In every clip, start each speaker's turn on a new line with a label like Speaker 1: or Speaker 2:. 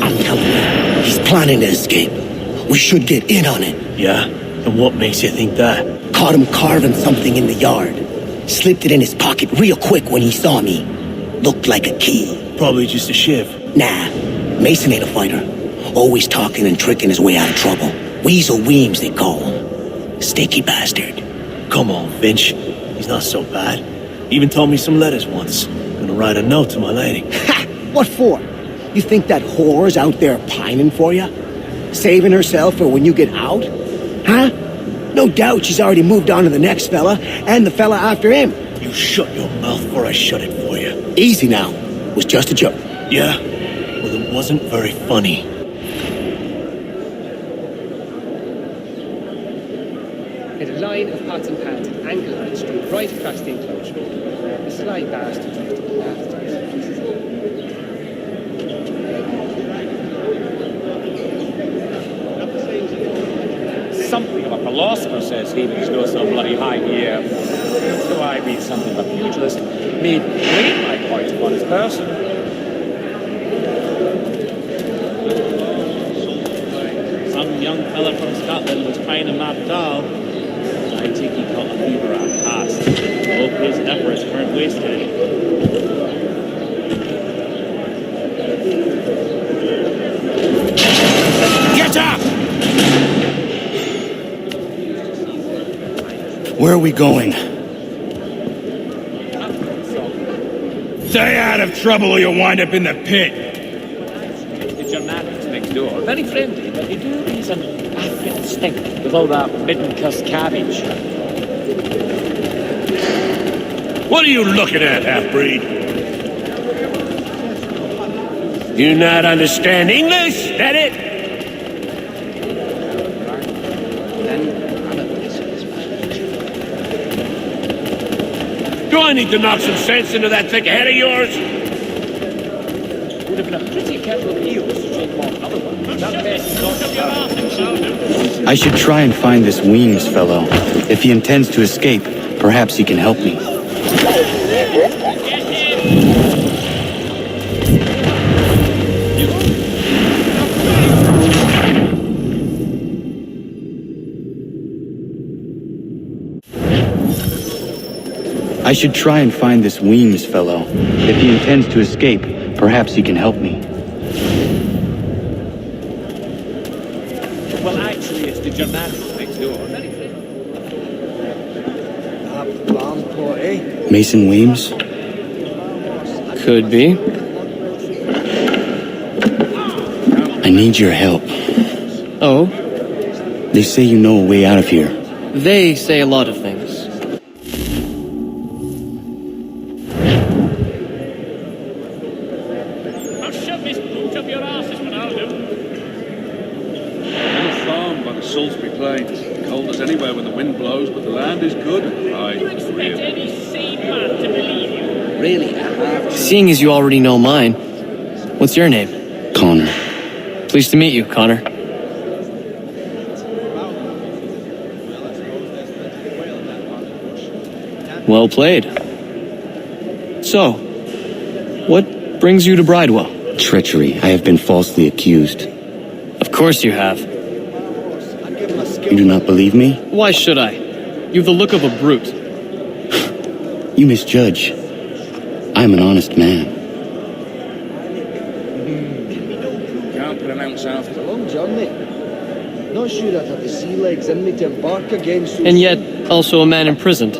Speaker 1: I'm telling you, he's planning to escape. We should get in on it.
Speaker 2: Yeah? And what makes you think that?
Speaker 1: Caught him carving something in the yard. Slipped it in his pocket real quick when he saw me. Looked like a key.
Speaker 2: Probably just a shiv.
Speaker 1: Nah, Mason ain't a fighter. Always talking and tricking his way out of trouble. Weasel Weems, they call him. Sticky bastard.
Speaker 2: Come on, Finch. He's not so bad. Even told me some letters once. Gonna write a note to my lady.
Speaker 1: Ha! What for? You think that whore's out there pining for you? Saving herself for when you get out? Huh? No doubt she's already moved on to the next fella, and the fella after him.
Speaker 2: You shut your mouth or I shut it for you.
Speaker 1: Easy now. Was just a joke.
Speaker 2: Yeah? Well, it wasn't very funny.
Speaker 3: Hit a line of pots and pans at Angle High Street, right across the enclosure. The sly bastard left the last.
Speaker 4: Something of a philosopher, says he, but he's got some bloody high here. So I read something of a pugilist, made great my point upon his person. Some young fella from Scotland was trying to map Dahl. I think he caught a fever out past. Hope his efforts weren't wasted.
Speaker 2: Get up!
Speaker 5: Where are we going?
Speaker 6: Stay out of trouble or you'll wind up in the pit.
Speaker 4: The Germanics next door, very friendly, but they do these an African stink with all that midden-cuss cabbage.
Speaker 6: What are you looking at, half-breed?
Speaker 2: You not understand English? That it?
Speaker 6: Do I need to knock some sense into that thick head of yours?
Speaker 4: Would have been a pretty careful heels to shake off other ones. That best not
Speaker 5: I should try and find this Weems fellow. If he intends to escape, perhaps he can help me. I should try and find this Weems fellow. If he intends to escape, perhaps he can help me.
Speaker 4: Well, actually, it's the Germanics next door. Very friendly.
Speaker 5: Mason Weems?
Speaker 3: Could be.
Speaker 5: I need your help.
Speaker 3: Oh?
Speaker 5: They say you know a way out of here.
Speaker 3: They say a lot of things.
Speaker 4: I'll shove this boot up your asses when I'll do.
Speaker 7: On a farm by the Salisbury Plains. Cold as anywhere when the wind blows, but the land is good.
Speaker 4: You expect any sane man to believe you?
Speaker 1: Really, I have.
Speaker 3: Seeing as you already know mine, what's your name?
Speaker 5: Connor.
Speaker 3: Pleased to meet you, Connor. Well played. So, what brings you to Bridewell?
Speaker 5: Treachery. I have been falsely accused.
Speaker 3: Of course you have.
Speaker 5: You do not believe me?
Speaker 3: Why should I? You've the look of a brute.
Speaker 5: You misjudge. I am an honest man.
Speaker 7: Can't pronounce after.
Speaker 8: Long journey. Not sure I'd have the sea legs in me to embark again so
Speaker 3: And yet, also a man imprisoned.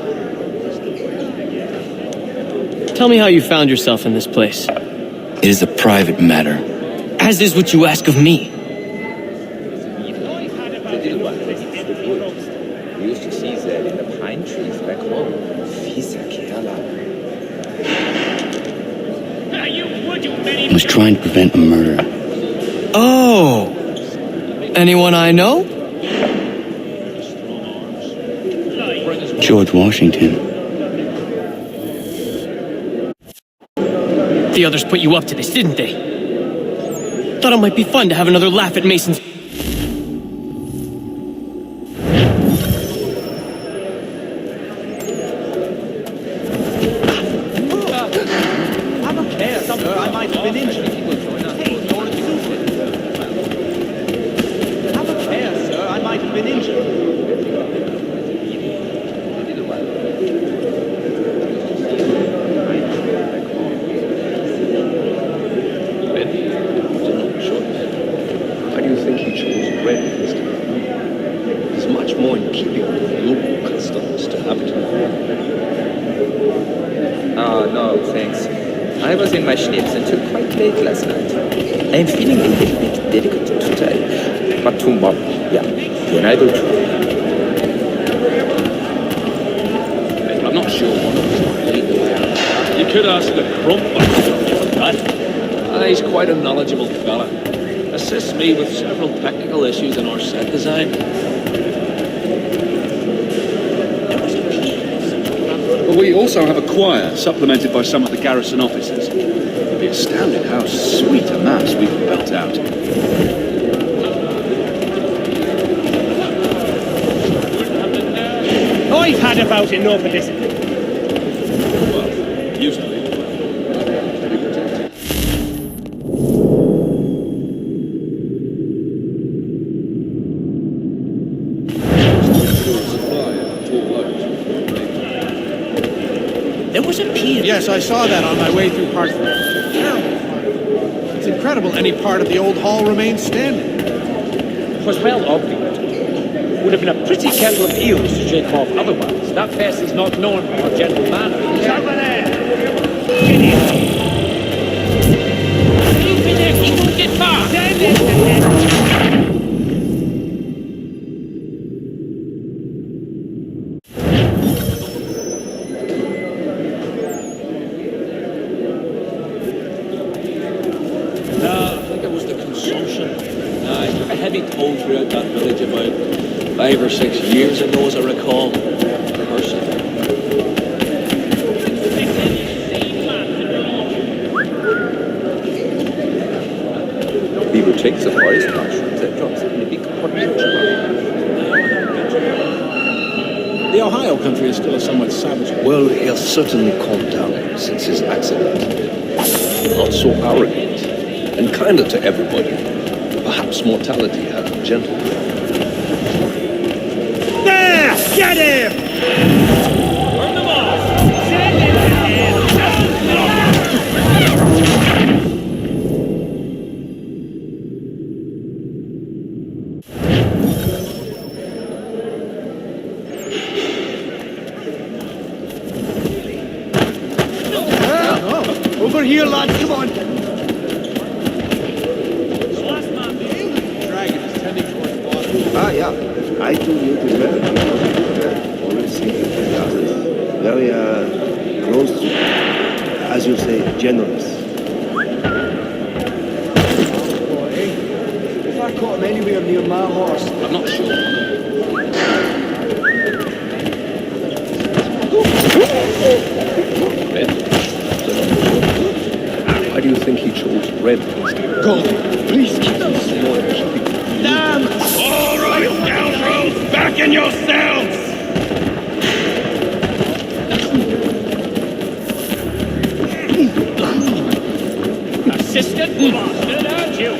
Speaker 3: Tell me how you found yourself in this place.
Speaker 5: It is a private matter.
Speaker 3: As is what you ask of me.
Speaker 8: We used to see that in the pine trees back home.
Speaker 5: I was trying to prevent a murder.
Speaker 3: Oh! Anyone I know?
Speaker 5: George Washington.
Speaker 3: The others put you up to this, didn't they? Thought it might be fun to have another laugh at Mason's...
Speaker 9: mind keeping local customs to Hapishane?
Speaker 10: No, thanks. I was in my schnitz until quite late last night. I'm feeling a little bit delicate today. But tomorrow, yeah, then I will try.
Speaker 9: I'm not sure one of us might lead the way out.
Speaker 7: You could ask the crump
Speaker 9: He's quite a knowledgeable fella. Assists me with several technical issues in our set design.
Speaker 7: But we also have a choir, supplemented by some of the garrison officers. You'd be astounded how sweet a mass we can belt out.
Speaker 3: I've had about enough of this.
Speaker 7: Well, used to be.
Speaker 2: There was a pier.
Speaker 11: Yes, I saw that on my way through Parkland. Terrible fire. It's incredible any part of the old hall remains standing.
Speaker 3: It was well obvious. Would have been a pretty kettle of eels to shake off otherwise. That fest is not known for our gentle manner. Over there! Get in! Keep in there, he won't get far! Stand in!
Speaker 9: A heavy toll throughout that village about 5 or 6 years ago, as I recall. Rehearsing.
Speaker 10: We will take the forest mushrooms and drop them in a big pot.
Speaker 11: The Ohio country is still a somewhat savage.
Speaker 9: Well, he has certainly calmed down since his accident. Not so arrogant, and kinder to everybody. Perhaps mortality has gentled him.
Speaker 3: There! Get him! Burn them off! Send him
Speaker 11: Over here, lads, come on.
Speaker 8: Yeah. I too knew the weather. Always thinking the classes. Very close to, as you say, generous. If I caught him anywhere near my horse,
Speaker 9: I'm not sure. Red? Why do you think he chose red instead of
Speaker 8: go. Please keep this small.
Speaker 6: Damn! All right, scoundrels! Back in yourselves!
Speaker 3: Assistant bastard, aren't you?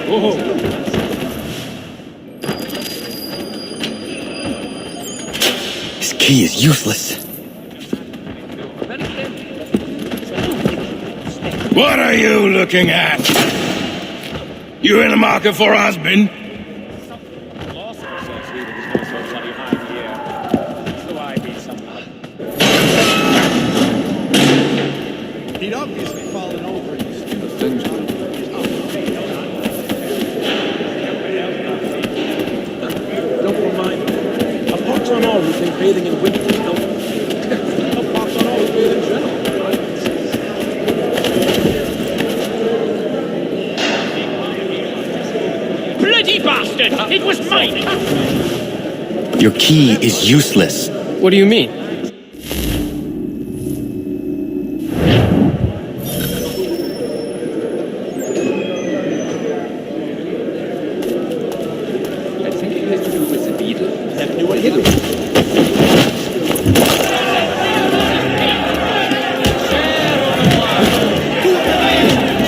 Speaker 5: This key is useless.
Speaker 6: What are you looking at? You in the market for a husband?
Speaker 11: He'd obviously fallen over in his
Speaker 7: Things
Speaker 2: Don't remind me. A pox on all who think bathing in winter is no. A pox on all who bathe in general.
Speaker 3: Bloody bastard! It was mine!
Speaker 5: Your key is useless.
Speaker 3: What do you mean?
Speaker 10: I think it has to do with the beetle. I have no idea.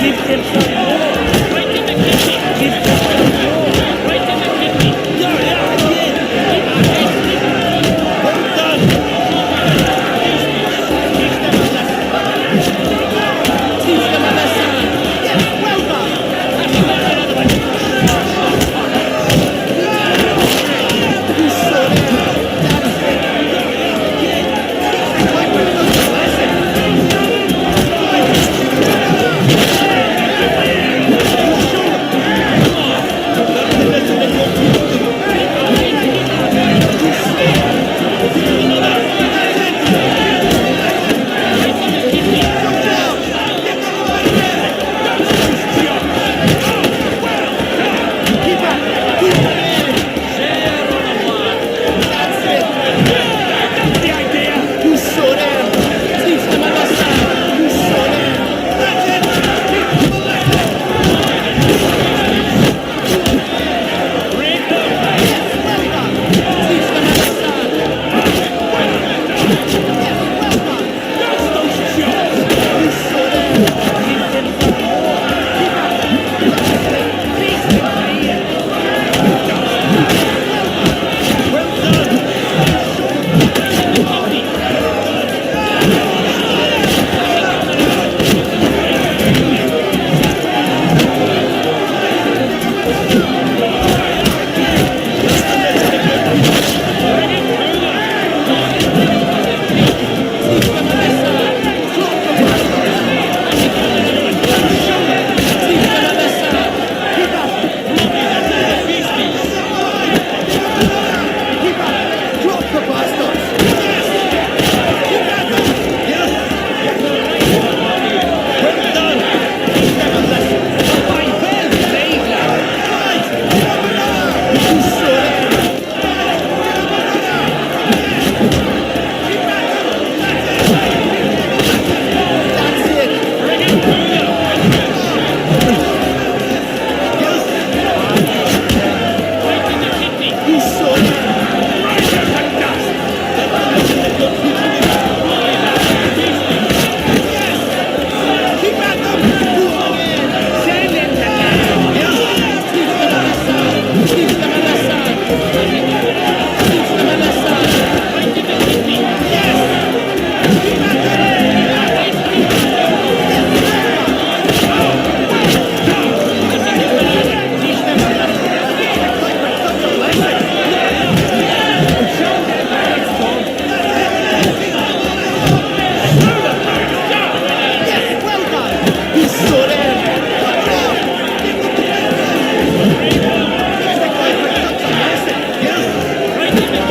Speaker 3: Give him some more! Right in the kidney! Give him some more! Right in the kidney! Well done!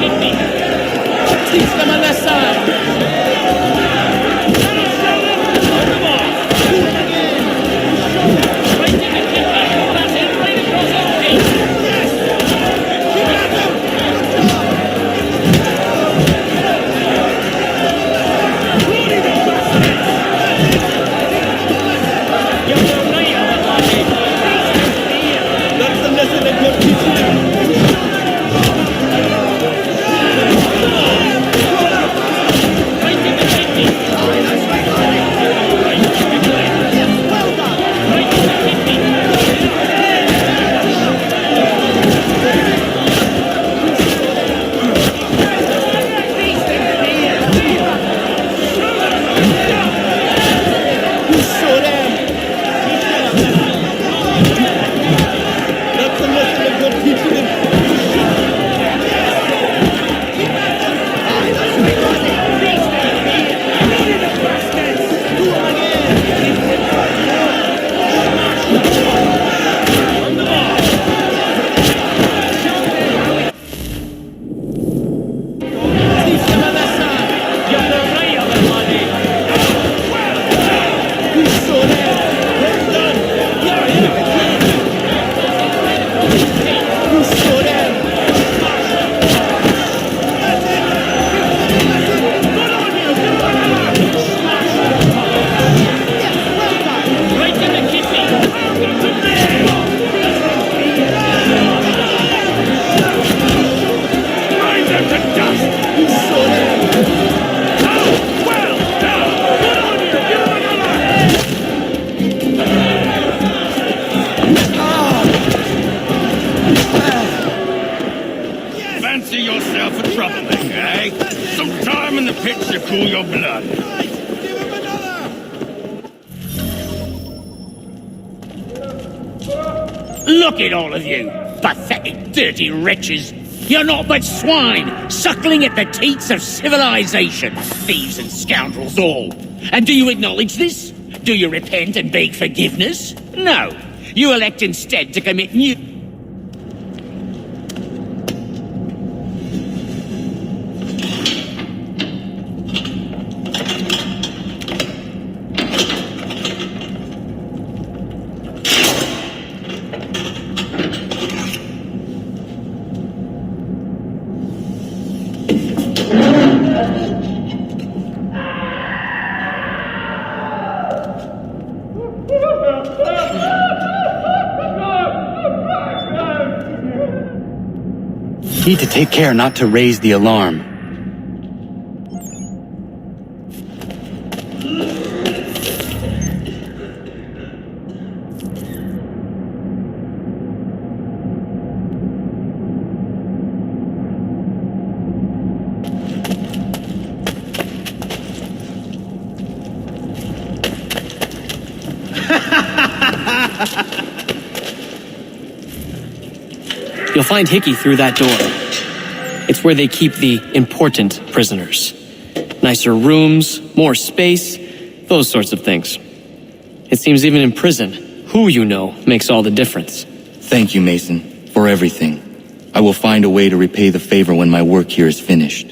Speaker 3: kidney. Teach them a lesson.
Speaker 6: cool your blood.
Speaker 12: Look at all of you, pathetic, dirty wretches. You're not but swine, suckling at the teats of civilization. Thieves and scoundrels all. And do you acknowledge this? Do you repent and beg forgiveness? No. You elect instead to commit new...
Speaker 5: Need to take care not to raise the alarm.
Speaker 13: You'll find Hickey through that door. It's where they keep the important prisoners. Nicer rooms, more space, those sorts of things. It seems even in prison, who you know makes all the difference.
Speaker 5: Thank you, Mason, for everything. I will find a way to repay the favor when my work here is finished.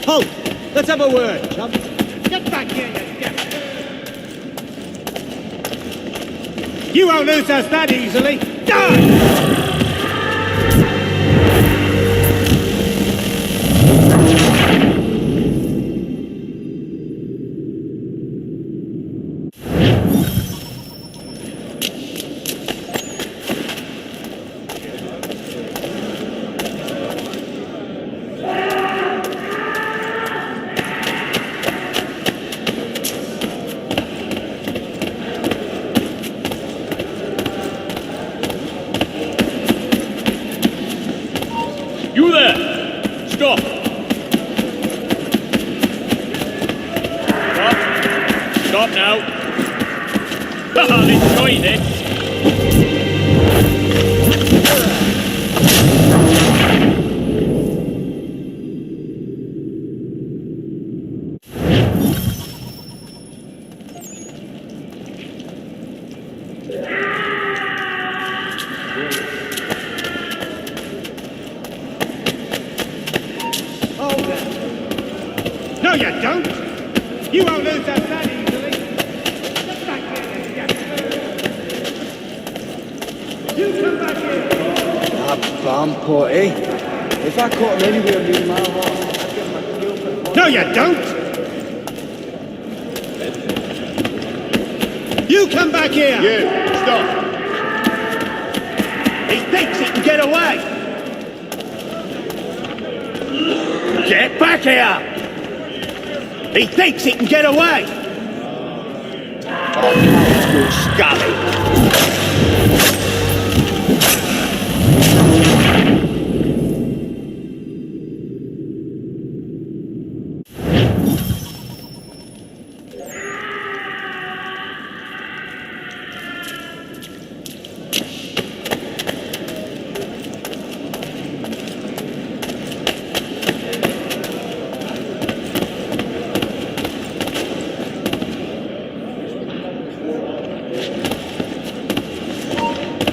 Speaker 1: Halt! Let's have a word, chum. Get back here, you devil! You won't lose us that easily. Die!
Speaker 3: You there! Stop! Stop now! I'll enjoy this!
Speaker 11: You won't lose that easily. You come back here.
Speaker 8: Bum potty. If I caught him anywhere near my house, I'd get my kill for...
Speaker 11: No, you don't. You come back here.
Speaker 14: You, stop. He thinks he can get away. Get back here. He thinks he can get away. Oh, you scummy.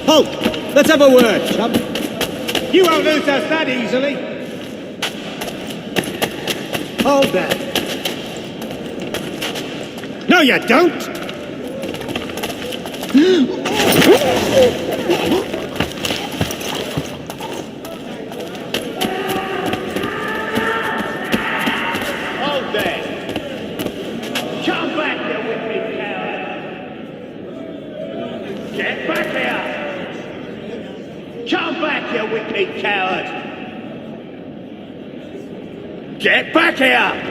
Speaker 11: Halt! Let's have a word, chum. You won't lose us that easily. Hold that. No, you don't.
Speaker 14: Hold there. Come back here with me, coward. Get back here. Come back here with me, coward. Get back here.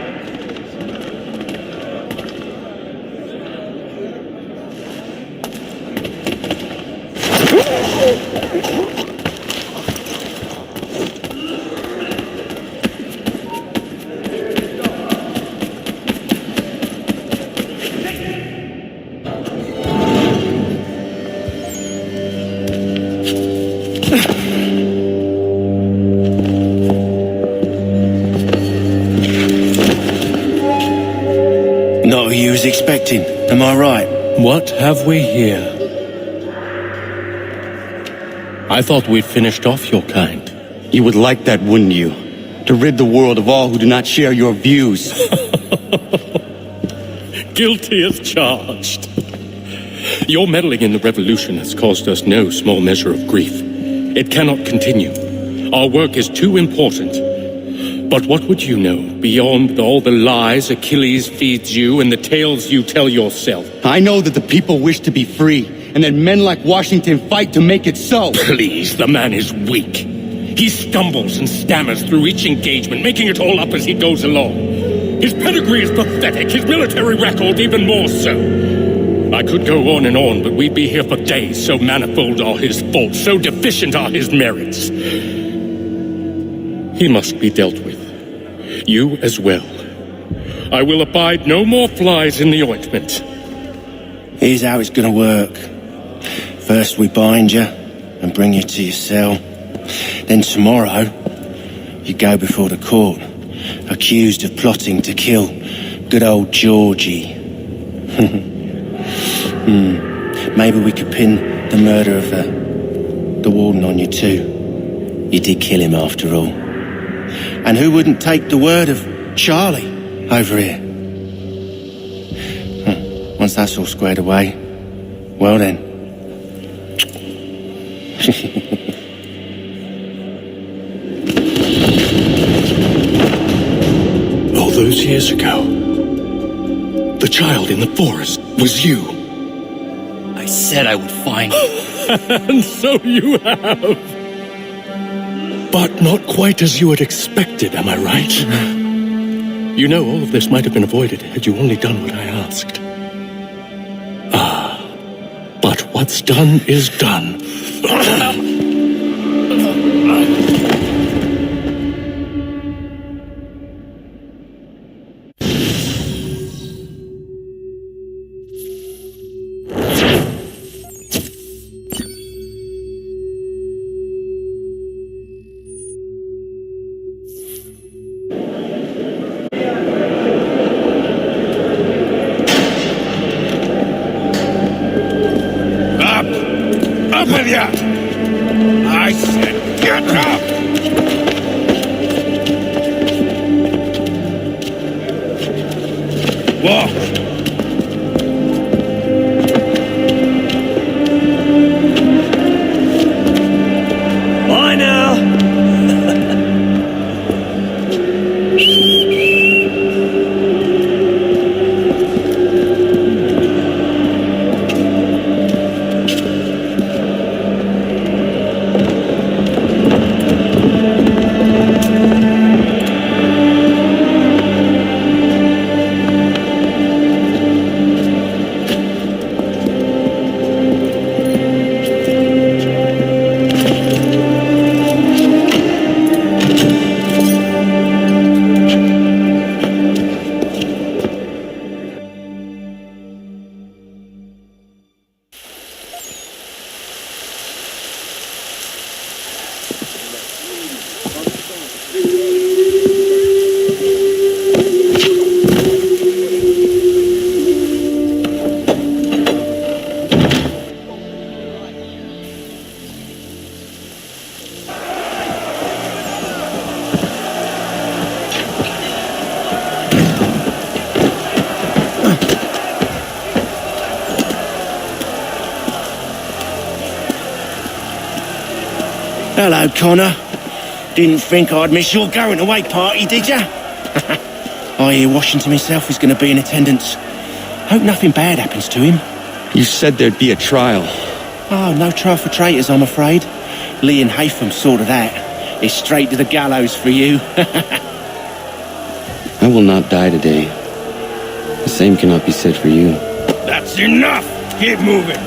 Speaker 15: Not who you was expecting, am I right?
Speaker 16: What have we here? I thought we'd finished off your kind.
Speaker 5: You would like that, wouldn't you? To rid the world of all who do not share your views.
Speaker 16: Guilty as charged. Your meddling in the revolution has caused us no small measure of grief. It cannot continue. Our work is too important. But what would you know beyond all the lies Achilles feeds you and the tales you tell yourself?
Speaker 5: I know that the people wish to be free, and that men like Washington fight to make it so.
Speaker 16: Please, the man is weak. He stumbles and stammers through each engagement, making it all up as he goes along. His pedigree is pathetic, his military record even more so. I could go on and on, but we'd be here for days, so manifold are his faults, so deficient are his merits. He must be dealt with. You as well. I will abide no more flies in the ointment.
Speaker 15: Here's how it's gonna work. First we bind you and bring you to your cell. Then tomorrow, you go before the court, accused of plotting to kill good old Georgie. Maybe we could pin the murder of the warden on you too. You did kill him after all. And who wouldn't take the word of Charlie over here? Once that's all squared away, well then.
Speaker 16: All those years ago, the child in the forest was you.
Speaker 12: I said I would find you.
Speaker 16: And so you have. But not quite as you had expected, am I right? You know, all of this might have been avoided had you only done what I asked. But what's done is done.
Speaker 6: Up with you! I said get up! Walk.
Speaker 15: Bye now. Hello, Connor. Didn't think I'd miss your going away party, did ya? I hear Washington himself is going to be in attendance. Hope nothing bad happens to him.
Speaker 5: You said there'd be a trial.
Speaker 15: Oh, no trial for traitors, I'm afraid. Lee and Haytham saw to that. It's straight to the gallows for you.
Speaker 5: I will not die today. The same cannot be said for you.
Speaker 6: That's enough! Keep moving!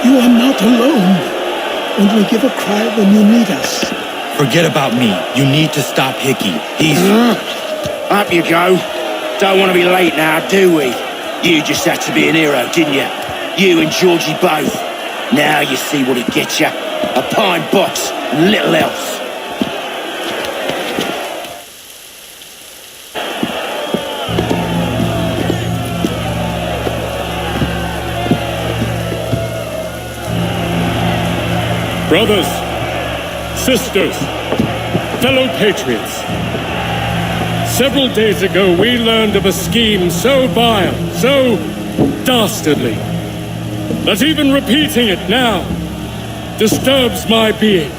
Speaker 17: You are not alone, and we give a cry when you need us.
Speaker 5: Forget about me. You need to stop Hickey. He's...
Speaker 15: Up you go. Don't want to be late now, do we? You just had to be an hero, didn't you? You and Georgie both. Now you see what it gets you. A pine box and little else.
Speaker 16: Brothers, sisters, fellow patriots, several days ago we learned of a scheme so vile, so dastardly, that even repeating it now disturbs my being.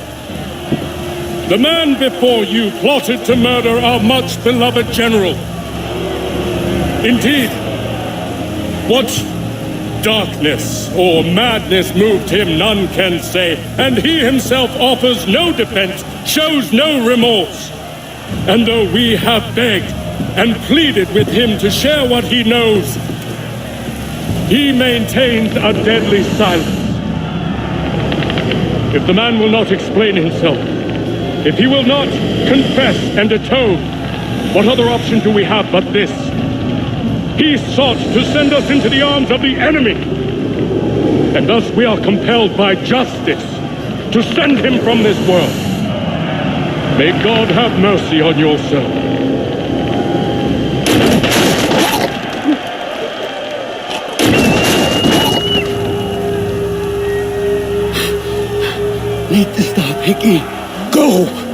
Speaker 16: The man before you plotted to murder our much-beloved general. Indeed, what darkness or madness moved him, none can say, and he himself offers no defense, shows no remorse. And though we have begged and pleaded with him to share what he knows, he maintains a deadly silence. If the man will not explain himself, if he will not confess and atone, what other option do we have but this? He sought to send us into the arms of the enemy. And thus we are compelled by justice to send him from this world. May God have mercy on your soul.
Speaker 17: Need to stop, Hickey. Go!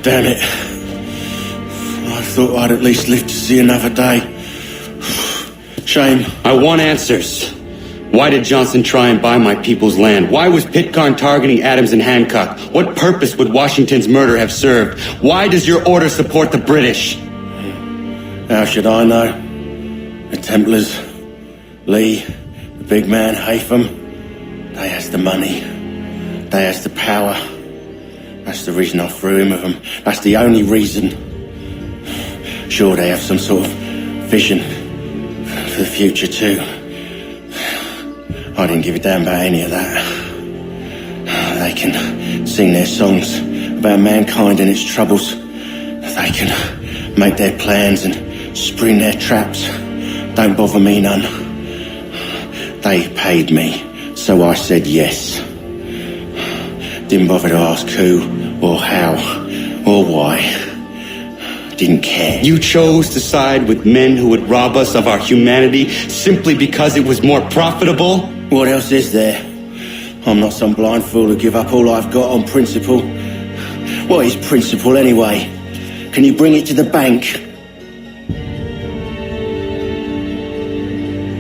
Speaker 15: Damn it. I thought I'd at least live to see another day. Shame.
Speaker 5: I want answers. Why did Johnson try and buy my people's land? Why was Pitcairn targeting Adams and Hancock? What purpose would Washington's murder have served? Why does your order support the British?
Speaker 15: How should I know? The Templars, Lee, the big man, Haytham, they has the money. They has the power. That's the reason I threw in with them. That's the only reason. Sure, they have some sort of vision for the future too. I didn't give a damn about any of that. They can sing their songs about mankind and its troubles. They can make their plans and spring their traps. Don't bother me none. They paid me, so I said yes. Didn't bother to ask who, or how, or why. Didn't care.
Speaker 5: You chose to side with men who would rob us of our humanity simply because it was more profitable?
Speaker 15: What else is there? I'm not some blind fool to give up all I've got on principle. What is principle anyway? Can you bring it to the bank?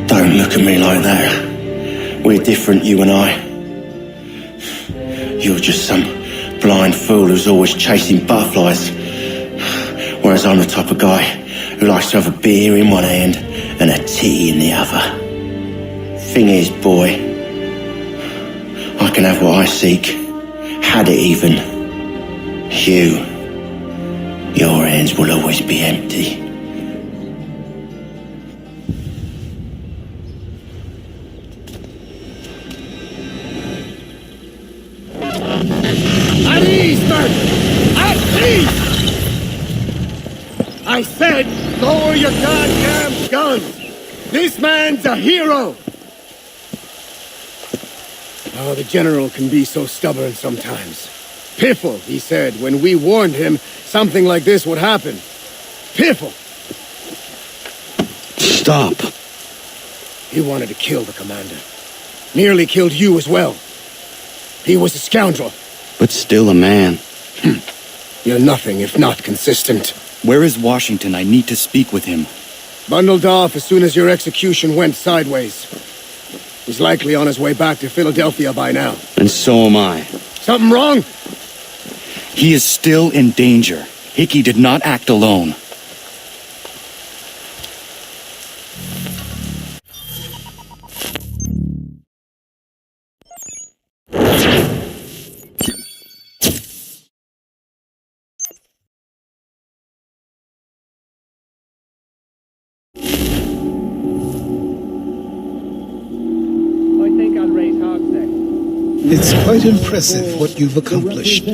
Speaker 15: Don't look at me like that. We're different, you and I. You're just some blind fool who's always chasing butterflies. Whereas I'm the type of guy who likes to have a beer in one hand and a tea in the other. Thing is, boy, I can have what I seek. Had it even. Your hands will always be empty.
Speaker 1: At ease, Bert! At ease! I said, lower your goddamn guns! This man's a hero! Oh, the General can be so stubborn sometimes. Piffle, he said, when we warned him something like this would happen. Piffle!
Speaker 5: Stop.
Speaker 1: He wanted to kill the commander. Nearly killed you as well. He was a scoundrel.
Speaker 5: But still a man.
Speaker 1: You're nothing if not consistent.
Speaker 5: Where is Washington? I need to speak with him.
Speaker 1: Bundled off as soon as your execution went sideways. He's likely on his way back to Philadelphia by now.
Speaker 5: And so am I.
Speaker 1: Something wrong?
Speaker 5: He is still in danger. Hickey did not act alone.
Speaker 17: It's quite impressive what you've accomplished.